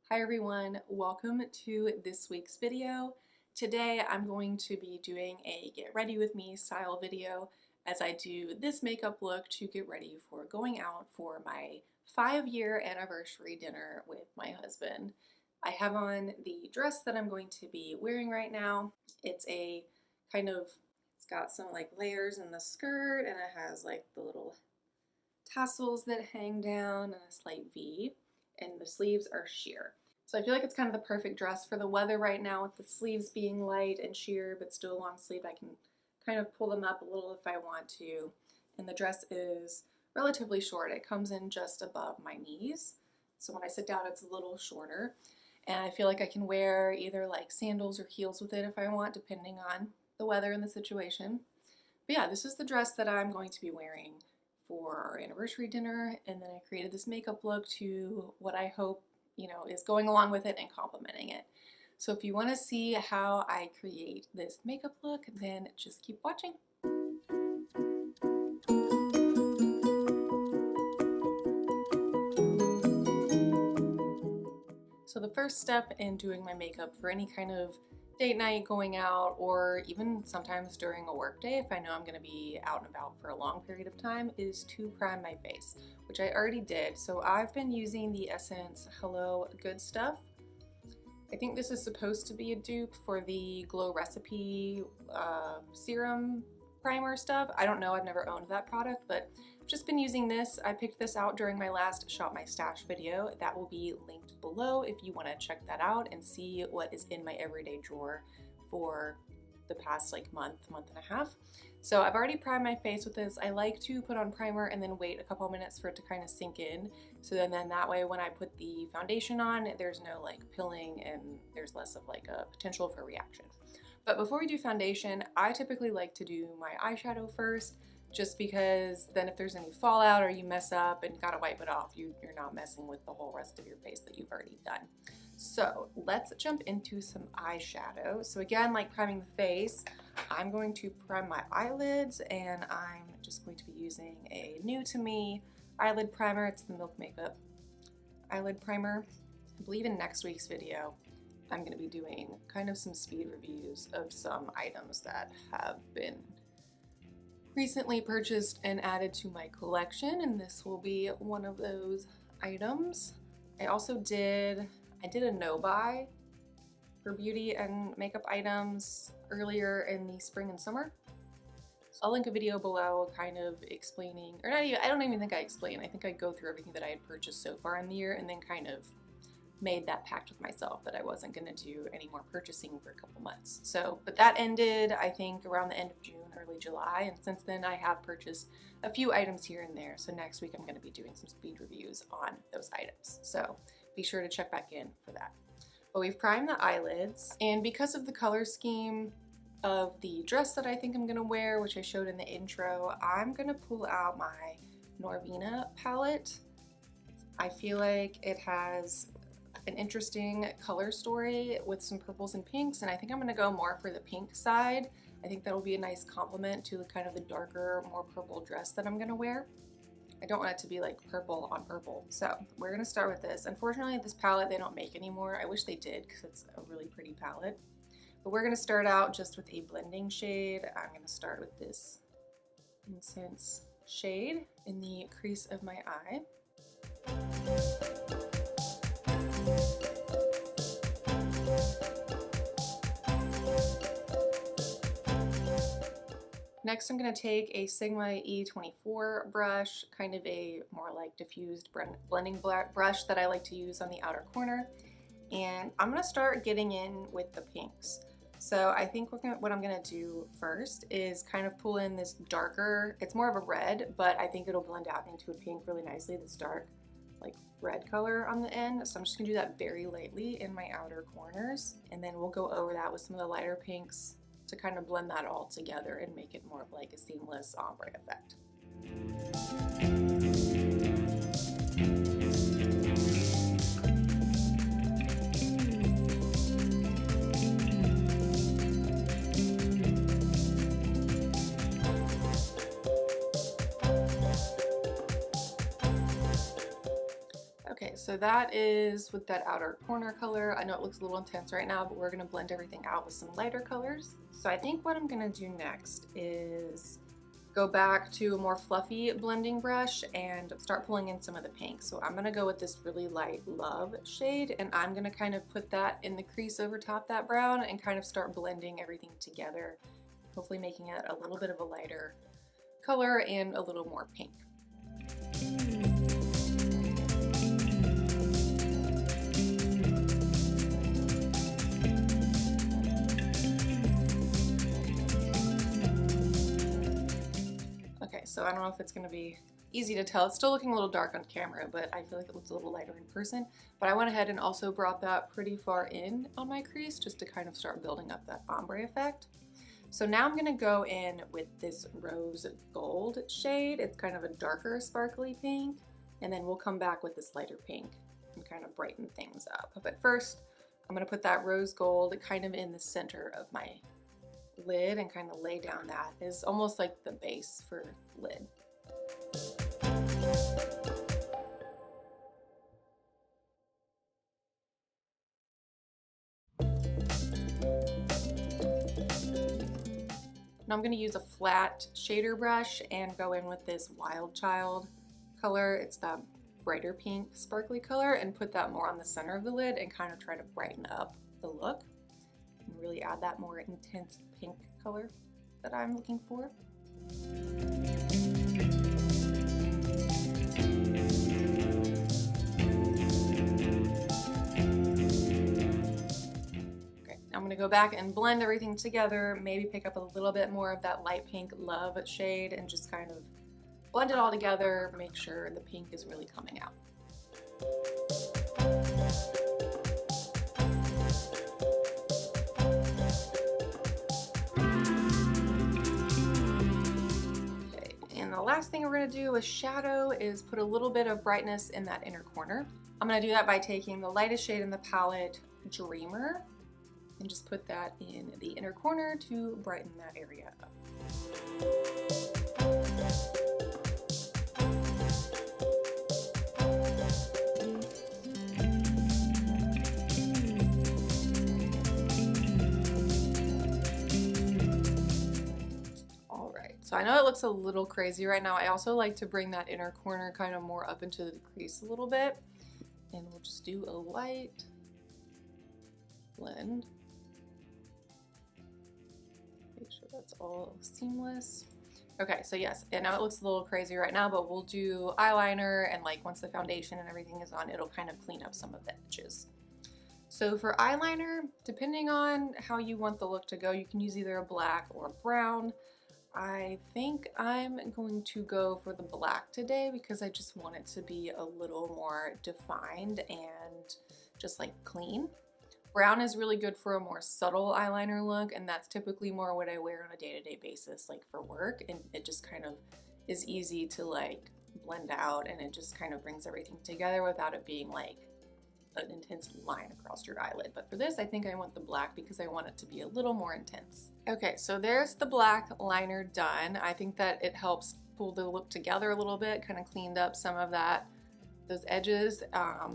Hi everyone, welcome to this week's video. Today I'm going to be doing a get ready with me style video as I do this makeup look to get ready for going out for my 5-year anniversary dinner with my husband. I have on the dress that I'm going to be wearing right now. It's got some like layers in the skirt, and it has like the little tassels that hang down and a slight V, and the sleeves are sheer. So I feel like it's kind of the perfect dress for the weather right now, with the sleeves being light and sheer but still long sleeve. I can kind of pull them up a little if I want to. And the dress is relatively short. It comes in just above my knees. So when I sit down, it's a little shorter. And I feel like I can wear either like sandals or heels with it if I want, depending on the weather and the situation. But yeah, this is the dress that I'm going to be wearing for our anniversary dinner, and then I created this makeup look to what I hope, is going along with it and complementing it. So if you want to see how I create this makeup look, then just keep watching. So the first step in doing my makeup for any kind of date night, going out, or even sometimes during a work day if I know I'm going to be out and about for a long period of time, is to prime my face, which I already did. So I've been using the Essence Hello Good Stuff. I think this is supposed to be a dupe for the Glow Recipe serum primer stuff. I don't know, I've never owned that product, but I've just been using this. I picked this out during my last Shop My Stash video. That will be linked below if you want to check that out and see what is in my everyday drawer for the past month and a half. So I've already primed my face with this. I like to put on primer and then wait a couple minutes for it to kind of sink in. So then that way when I put the foundation on, there's no pilling and there's less of a potential for reaction. But before we do foundation, I typically like to do my eyeshadow first, just because then if there's any fallout or you mess up and gotta wipe it off, you're not messing with the whole rest of your face that you've already done. So let's jump into some eyeshadow. So again, like priming the face, I'm going to prime my eyelids, and I'm just going to be using a new to me eyelid primer. It's the Milk Makeup eyelid primer. I believe in next week's video, I'm going to be doing kind of some speed reviews of some items that have been recently purchased and added to my collection, and this will be one of those items. I also did a no-buy for beauty and makeup items earlier in the spring and summer. So I'll link a video below kind of explaining, or not even, I don't even think I explain. I think I go through everything that I had purchased so far in the year and then kind of made that pact with myself that I wasn't going to do any more purchasing for a couple months. So, but that ended, I think, around the end of June, early July, and since then I have purchased a few items here and there. So next week I'm going to be doing some speed reviews on those items. So be sure to check back in for that. But we've primed the eyelids, and because of the color scheme of the dress that I think I'm going to wear, which I showed in the intro, I'm going to pull out my Norvina palette. I feel like it has an interesting color story with some purples and pinks, and I think I'm going to go more for the pink side. I think that'll be a nice complement to kind of the darker, more purple dress that I'm going to wear. I don't want it to be like purple on purple. So we're going to start with this. Unfortunately, this palette they don't make anymore. I wish they did because it's a really pretty palette. But we're going to start out just with a blending shade. I'm going to start with this Incense shade in the crease of my eye. Next, I'm going to take a Sigma E24 brush, kind of a more diffused blending brush that I like to use on the outer corner. And I'm going to start getting in with the pinks. So I think what I'm going to do first is kind of pull in this darker, it's more of a red, but I think it'll blend out into a pink really nicely, this dark red color on the end. So I'm just going to do that very lightly in my outer corners, and then we'll go over that with some of the lighter pinks to kind of blend that all together and make it more of a seamless ombre effect. so that is with that outer corner color. I know it looks a little intense right now, but we're gonna blend everything out with some lighter colors. So I think what I'm gonna do next is go back to a more fluffy blending brush and start pulling in some of the pink. So I'm gonna go with this really light Love shade, and I'm gonna kind of put that in the crease over top that brown and kind of start blending everything together, hopefully making it a little bit of a lighter color and a little more pink. Okay, so I don't know if it's gonna be easy to tell. It's still looking a little dark on camera, but I feel like it looks a little lighter in person. But I went ahead and also brought that pretty far in on my crease just to kind of start building up that ombre effect. So now I'm gonna go in with this rose gold shade. It's kind of a darker sparkly pink, and then we'll come back with this lighter pink and kind of brighten things up. But first, I'm gonna put that rose gold kind of in the center of my lid and kind of lay down that is almost like the base for lid. Now I'm going to use a flat shader brush and go in with this Wild Child color. It's that brighter pink sparkly color, and put that more on the center of the lid and kind of try to brighten up the look and really add that more intense pink color that I'm looking for. I'm gonna go back and blend everything together, maybe pick up a little bit more of that light pink Love shade and just kind of blend it all together, make sure the pink is really coming out. Okay, and the last thing we're gonna do with shadow is put a little bit of brightness in that inner corner. I'm gonna do that by taking the lightest shade in the palette, Dreamer, and just put that in the inner corner to brighten that area up. All right, so I know it looks a little crazy right now. I also like to bring that inner corner kind of more up into the crease a little bit, and we'll just do a light blend. Make sure that's all seamless. Okay, so yes, and now it looks a little crazy right now, but we'll do eyeliner, and like once the foundation and everything is on, it'll kind of clean up some of the edges. So for eyeliner, depending on how you want the look to go, you can use either a black or brown. I think I'm going to go for the black today because I just want it to be a little more defined and just like clean. Brown is really good for a more subtle eyeliner look, and that's typically more what I wear on a day-to-day basis, like for work, and it just kind of is easy to like blend out, and it just kind of brings everything together without it being like an intense line across your eyelid. But for this, I think I want the black because I want it to be a little more intense. Okay, so there's the black liner done. I think that it helps pull the look together a little bit, kind of cleaned up some of those edges.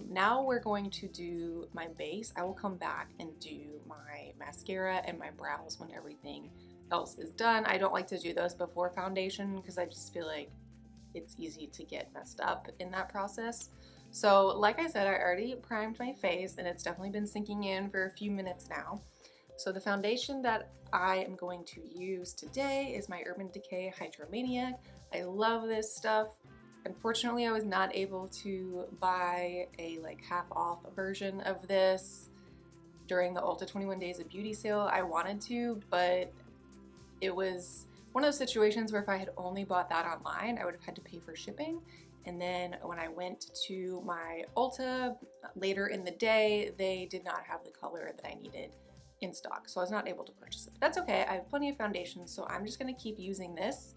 Now we're going to do my base. I will come back and do my mascara and my brows when everything else is done. I don't like to do those before foundation because I just feel like it's easy to get messed up in that process. So like I said, I already primed my face and it's definitely been sinking in for a few minutes now. So the foundation that I am going to use today is my Urban Decay Hydromaniac. I love this stuff. Unfortunately, I was not able to buy a like half off version of this during the Ulta 21 Days of Beauty sale. I wanted to, but it was one of those situations where if I had only bought that online, I would have had to pay for shipping. And then when I went to my Ulta later in the day, they did not have the color that I needed in stock. So I was not able to purchase it. But that's okay. I have plenty of foundations, so I'm just gonna keep using this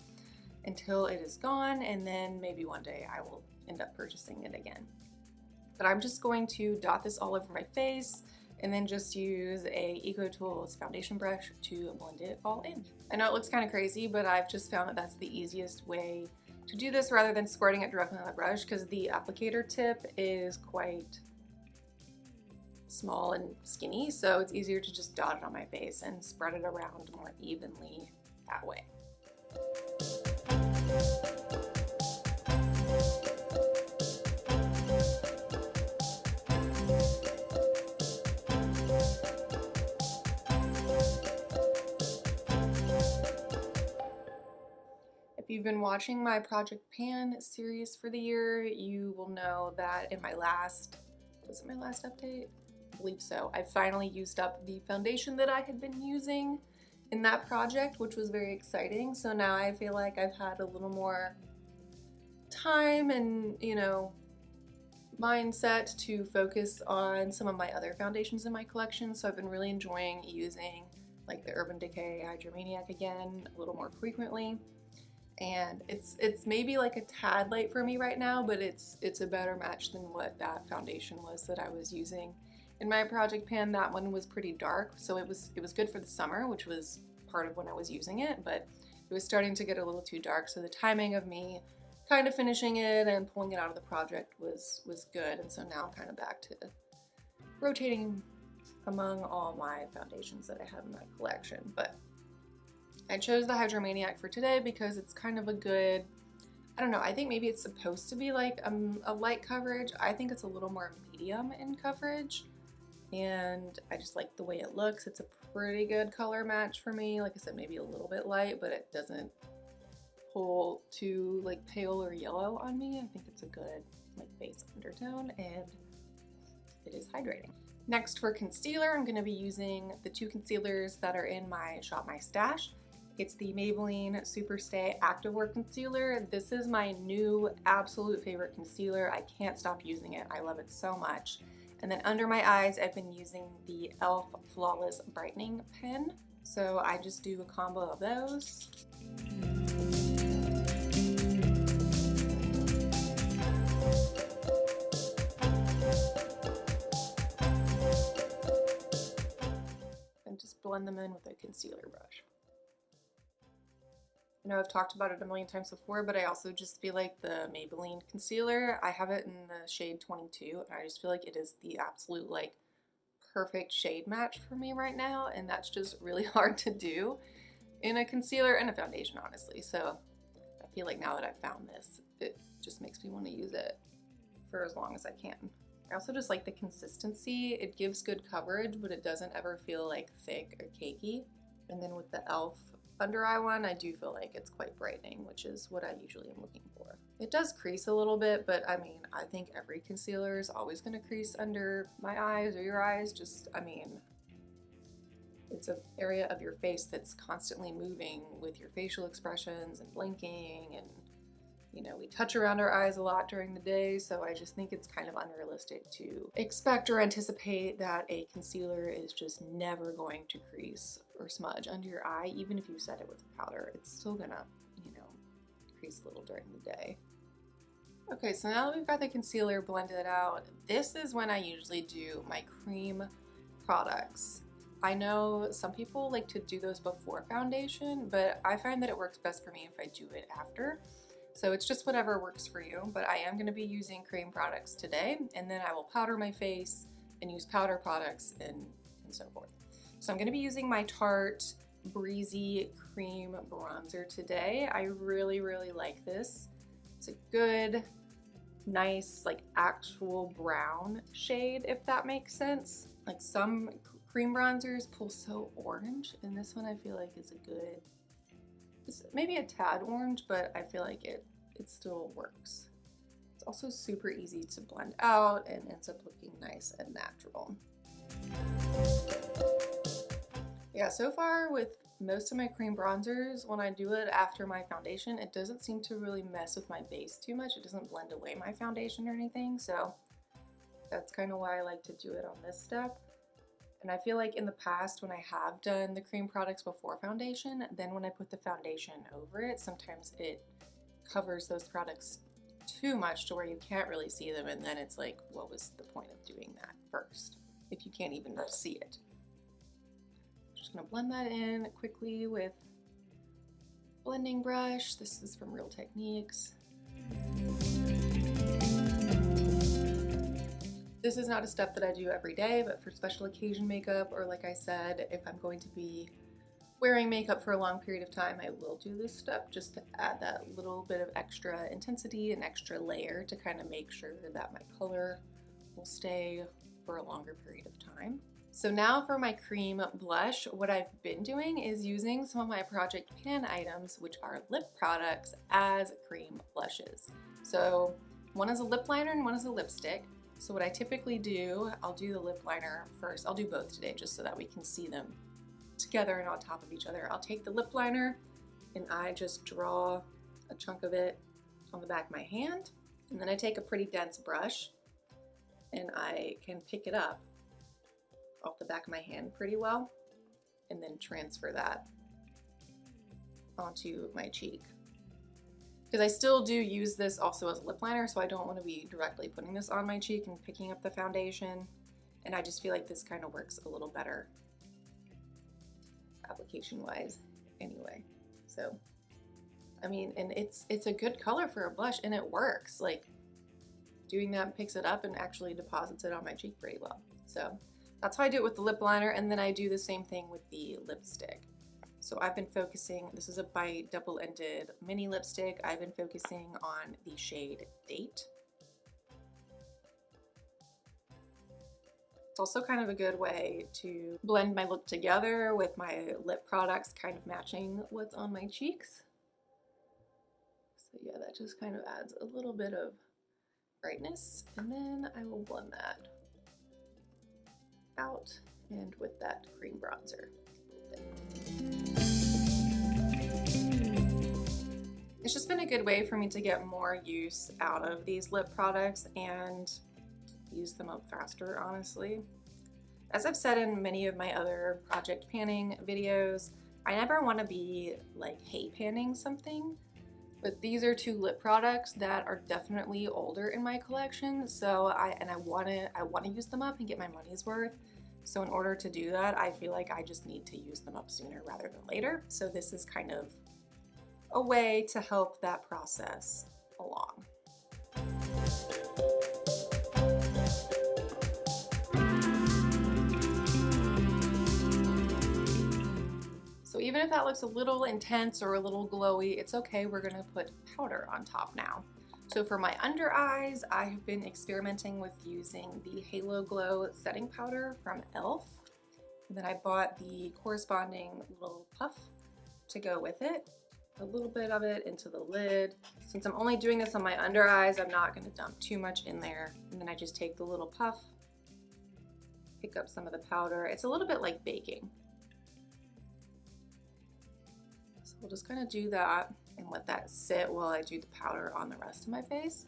until it is gone, and then maybe one day I will end up purchasing it again. But I'm just going to dot this all over my face and then just use a Eco Tools foundation brush to blend it all in. I know it looks kind of crazy, but I've just found that that's the easiest way to do this rather than squirting it directly on the brush because the applicator tip is quite small and skinny, so it's easier to just dot it on my face and spread it around more evenly that way. If you've been watching my Project Pan series for the year, you will know that in my last, was it my last update? I believe so. I finally used up the foundation that I had been using in that project, which was very exciting. So now I feel like I've had a little more time and, you know, mindset to focus on some of my other foundations in my collection. So I've been really enjoying using like the Urban Decay Hydromaniac again a little more frequently. And it's maybe like a tad light for me right now, but it's a better match than what that foundation was that I was using in my Project Pan. That one was pretty dark, so it was good for the summer, which was part of when I was using it, but it was starting to get a little too dark, so the timing of me kind of finishing it and pulling it out of the project was good. And so now I'm kind of back to rotating among all my foundations that I have in my collection. But I chose the Hydromaniac for today because it's kind of a good, I don't know, I think maybe it's supposed to be like a light coverage. I think it's a little more medium in coverage, and I just like the way it looks. It's a pretty good color match for me. Like I said, maybe a little bit light, but it doesn't pull too like pale or yellow on me. I think it's a good like base undertone, and it is hydrating. Next, for concealer, I'm going to be using the two concealers that are in my Shop My Stash. It's the Maybelline Superstay Activewear Concealer. This is my new absolute favorite concealer. I can't stop using it. I love it so much. And then under my eyes, I've been using the e.l.f. Flawless Brightening Pen. So I just do a combo of those. And just blend them in with a concealer brush. I know I've talked about it a million times before, but I also just feel like the Maybelline concealer, I have it in the shade 22, and I just feel like it is the absolute like perfect shade match for me right now, and that's just really hard to do in a concealer and a foundation, honestly. So I feel like now that I've found this, it just makes me want to use it for as long as I can. I also just like the consistency. It gives good coverage, but it doesn't ever feel like thick or cakey. And then with the e.l.f. under eye one, I do feel like it's quite brightening, which is what I usually am looking for. It does crease a little bit, but I mean, I think every concealer is always going to crease under my eyes or your eyes. Just, I mean, it's an area of your face that's constantly moving with your facial expressions and blinking, and you know, we touch around our eyes a lot during the day, so I just think it's kind of unrealistic to expect or anticipate that a concealer is just never going to crease or smudge under your eye. Even if you set it with a powder, it's still gonna, you know, crease a little during the day. Okay, so now that we've got the concealer blended out, this is when I usually do my cream products. I know some people like to do those before foundation, but I find that it works best for me if I do it after. So it's just whatever works for you, but I am going to be using cream products today, and then I will powder my face and use powder products and so forth. So I'm going to be using my Tarte Breezy Cream Bronzer today. I really, really like this. It's a good, nice, like actual brown shade, if that makes sense. Like some cream bronzers pull so orange, and this one I feel like is a good, it's maybe a tad orange, but I feel like it still works. It's also super easy to blend out and ends up looking nice and natural. Yeah, so far with most of my cream bronzers, when I do it after my foundation, it doesn't seem to really mess with my base too much. It doesn't blend away my foundation or anything, so that's kind of why I like to do it on this step. And I feel like in the past when I have done the cream products before foundation, then when I put the foundation over it, sometimes it covers those products too much to where you can't really see them, and then it's like, what was the point of doing that first if you can't even see it? Just gonna blend that in quickly with blending brush. This is from Real Techniques. This is not a step that I do every day, but for special occasion makeup, or like I said, if I'm going to be wearing makeup for a long period of time, I will do this step just to add that little bit of extra intensity and extra layer to kind of make sure that my color will stay for a longer period of time. So now for my cream blush, what I've been doing is using some of my Project Pan items, which are lip products, as cream blushes. So one is a lip liner and one is a lipstick. So what I typically do, I'll do the lip liner first. I'll do both today just so that we can see them together and on top of each other. I'll take the lip liner and I just draw a chunk of it on the back of my hand. And then I take a pretty dense brush and I can pick it up off the back of my hand pretty well and then transfer that onto my cheek. Because I still do use this also as a lip liner, so I don't want to be directly putting this on my cheek and picking up the foundation. And I just feel like this kind of works a little better application-wise anyway. So, I mean, and it's a good color for a blush and it works. Like, doing that picks it up and actually deposits it on my cheek pretty well. So that's how I do it with the lip liner, and then I do the same thing with the lipstick. So I've been focusing, this is a Bite double-ended mini lipstick. I've been focusing on the shade Date. It's also kind of a good way to blend my look together with my lip products kind of matching what's on my cheeks. So yeah, that just kind of adds a little bit of brightness, and then I will blend that out and with that cream bronzer. It's just been a good way for me to get more use out of these lip products and use them up faster, honestly. As I've said in many of my other project panning videos, I never want to be like hate panning something, but these are two lip products that are definitely older in my collection, so I want to use them up and get my money's worth. So in order to do that, I feel like I just need to use them up sooner rather than later. So this is kind of a way to help that process along. So even if that looks a little intense or a little glowy, it's okay. We're gonna put powder on top now. So for my under eyes, I have been experimenting with using the Halo Glow setting powder from e.l.f. And then I bought the corresponding little puff to go with it. A little bit of it into the lid. Since I'm only doing this on my under eyes, I'm not gonna dump too much in there. And then I just take the little puff, pick up some of the powder. It's a little bit like baking. So we'll just kind of do that and let that sit while I do the powder on the rest of my face.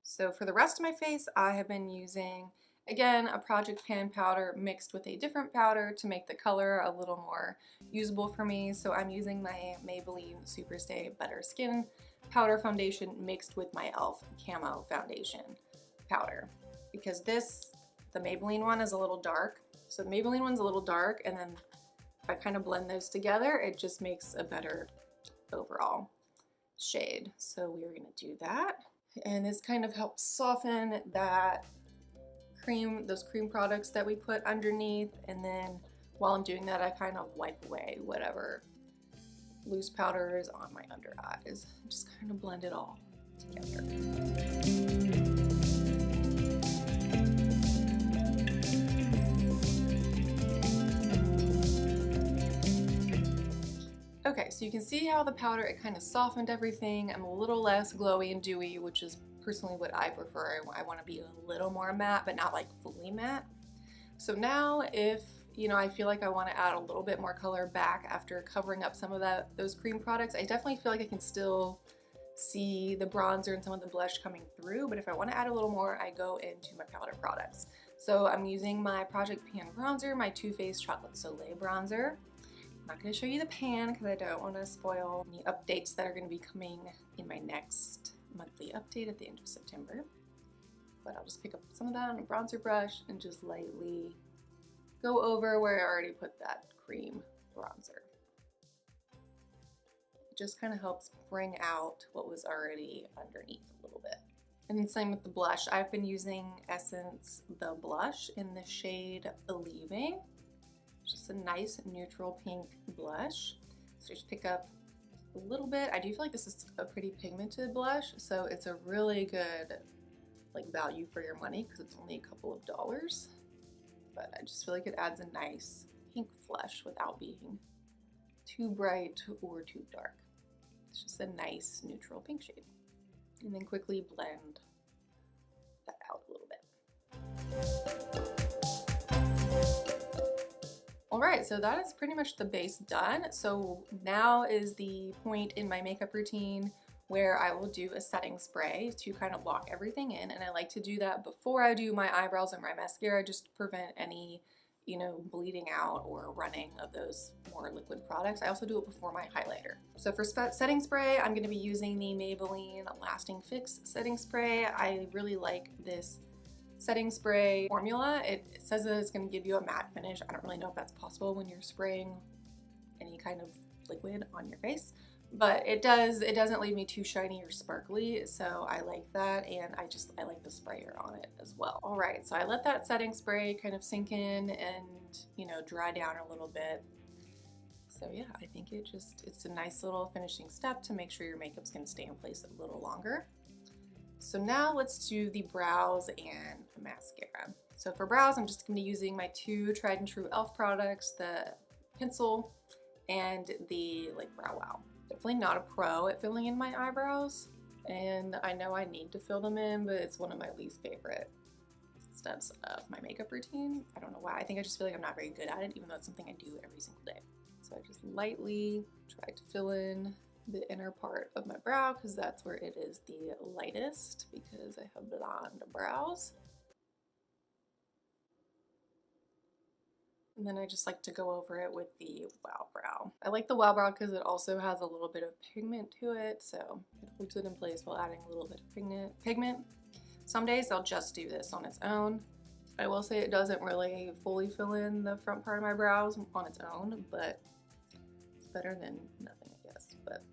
So for the rest of my face, I have been using, again, a Project Pan powder mixed with a different powder to make the color a little more usable for me. So I'm using my Maybelline Superstay Better Skin powder foundation mixed with my e.l.f. Camo foundation powder. Because the Maybelline one is a little dark. So the Maybelline one's a little dark, and then if I kind of blend those together, it just makes a better overall shade. So we're gonna do that. And this kind of helps soften that cream, those cream products that we put underneath. And then while I'm doing that, I kind of wipe away whatever loose powder is on my under eyes. Just kind of blend it all together. Okay, so you can see how the powder, it kind of softened everything. I'm a little less glowy and dewy, which is personally what I prefer. I want to be a little more matte, but not like fully matte. So now if, you know, I feel like I want to add a little bit more color back after covering up some of those cream products, I definitely feel like I can still see the bronzer and some of the blush coming through, but if I want to add a little more, I go into my powder products. So I'm using my Project Pan bronzer, my Too Faced Chocolate Soleil bronzer. I'm not going to show you the pan because I don't want to spoil any updates that are going to be coming in my next monthly update at the end of September. But I'll just pick up some of that on a bronzer brush and just lightly go over where I already put that cream bronzer. It just kind of helps bring out what was already underneath a little bit. And then same with the blush. I've been using Essence the blush in the shade Believing. Just a nice neutral pink blush. So just pick up a little bit. I do feel like this is a pretty pigmented blush, so it's a really good like value for your money because it's only a couple of dollars. But I just feel like it adds a nice pink flush without being too bright or too dark. It's just a nice neutral pink shade. And then quickly blend that out a little bit. All right, so that is pretty much the base done. So now is the point in my makeup routine where I will do a setting spray to kind of lock everything in. And I like to do that before I do my eyebrows and my mascara, just to prevent any, you know, bleeding out or running of those more liquid products. I also do it before my highlighter. So for setting spray, I'm gonna be using the Maybelline Lasting Fix setting spray. I really like this setting spray formula. It says that it's gonna give you a matte finish. I don't really know if that's possible when you're spraying any kind of liquid on your face, but it doesn't leave me too shiny or sparkly, so I like that, and I like the sprayer on it as well. All right, so I let that setting spray kind of sink in and, you know, dry down a little bit. So yeah, I think it's a nice little finishing step to make sure your makeup's gonna stay in place a little longer. So now let's do the brows and the mascara. So for brows, I'm just gonna be using my two tried and true e.l.f. products, the pencil and the like Brow Wow. Definitely not a pro at filling in my eyebrows, and I know I need to fill them in, but it's one of my least favorite steps of my makeup routine. I don't know why. I think I just feel like I'm not very good at it, even though it's something I do every single day. So I just lightly try to fill in the inner part of my brow because that's where it is the lightest, because I have blonde brows. And then I just like to go over it with the Wow Brow. I like the Wow Brow because it also has a little bit of pigment to it, so it holds it in place while adding a little bit of pigment. Some days I'll just do this on its own. I will say it doesn't really fully fill in the front part of my brows on its own, but it's better than nothing, I guess. But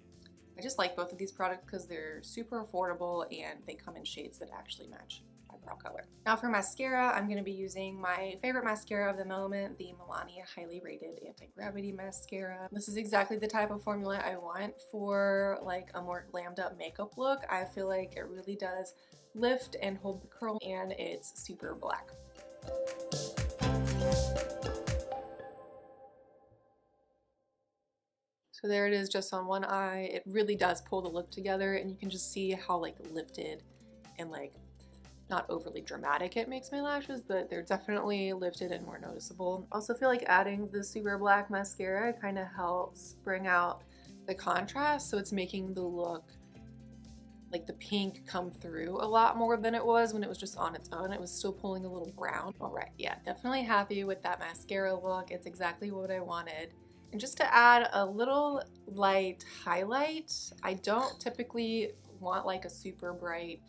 I just like both of these products because they're super affordable and they come in shades that actually match my brow color. Now for mascara, I'm going to be using my favorite mascara of the moment, the Milani Highly Rated Anti-Gravity Mascara. This is exactly the type of formula I want for like a more glammed up makeup look. I feel like it really does lift and hold the curl, and it's super black. So there it is, just on one eye. It really does pull the look together, and you can just see how like lifted and like not overly dramatic it makes my lashes, but they're definitely lifted and more noticeable. Also feel like adding the super black mascara kind of helps bring out the contrast, so it's making the look like the pink come through a lot more than it was when it was just on its own. It was still pulling a little brown. All right, yeah, definitely happy with that mascara look. It's exactly what I wanted. And just to add a little light highlight, I don't typically want like a super bright,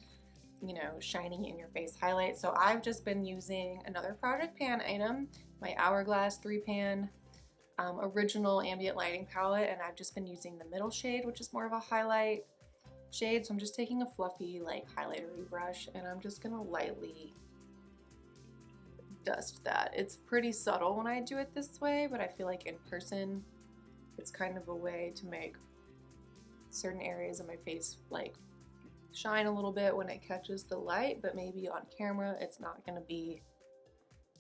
you know, shiny in your face highlight. So I've just been using another Project Pan item, my Hourglass 3-pan original ambient lighting palette, and I've just been using the middle shade, which is more of a highlight shade. So I'm just taking a fluffy like highlighter brush and I'm just gonna lightly dust that. It's pretty subtle when I do it this way, but I feel like in person it's kind of a way to make certain areas of my face like shine a little bit when it catches the light, but maybe on camera it's not going to be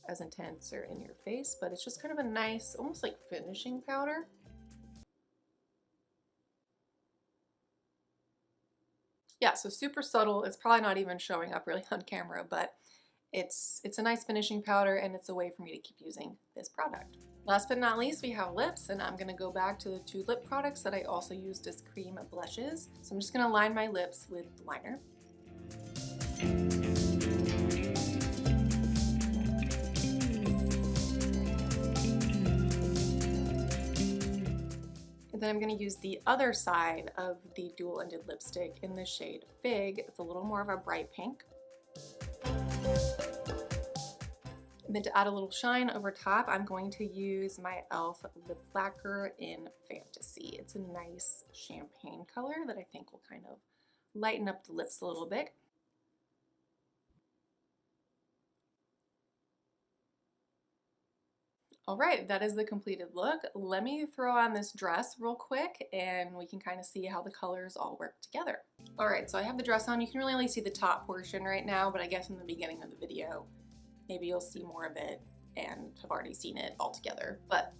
as intense or in your face, but it's just kind of a nice, almost like finishing powder. Yeah, so super subtle. It's probably not even showing up really on camera, but it's a nice finishing powder, and it's a way for me to keep using this product. Last but not least, we have lips, and I'm gonna go back to the two lip products that I also used as cream blushes. So I'm just gonna line my lips with liner. And then I'm gonna use the other side of the dual-ended lipstick in the shade Fig. It's a little more of a bright pink. And then to add a little shine over top, I'm going to use my e.l.f. Lip Lacquer in Fantasy. It's a nice champagne color that I think will kind of lighten up the lips a little bit. All right, that is the completed look. Let me throw on this dress real quick and we can kind of see how the colors all work together. All right, so I have the dress on. You can really only see the top portion right now, but I guess in the beginning of the video, maybe you'll see more of it and have already seen it all together. But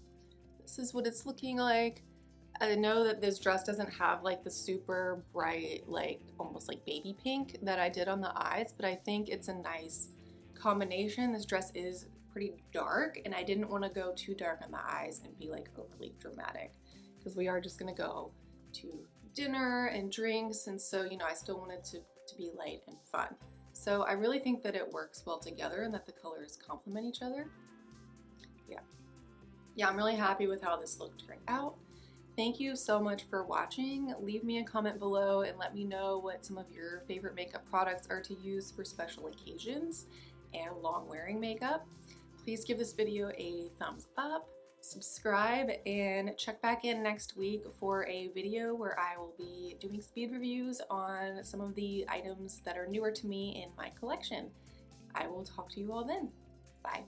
this is what it's looking like. I know that this dress doesn't have like the super bright, like almost like baby pink that I did on the eyes, but I think it's a nice combination. This dress is pretty dark and I didn't want to go too dark on the eyes and be like overly dramatic because we are just gonna go to dinner and drinks, and so I still wanted to be light and fun. So I really think that it works well together and that the colors complement each other. Yeah, I'm really happy with how this look turned out. Thank you so much for watching. Leave me a comment below and let me know what some of your favorite makeup products are to use for special occasions and long wearing makeup. Please give this video a thumbs up, subscribe, and check back in next week for a video where I will be doing speed reviews on some of the items that are newer to me in my collection. I will talk to you all then. Bye.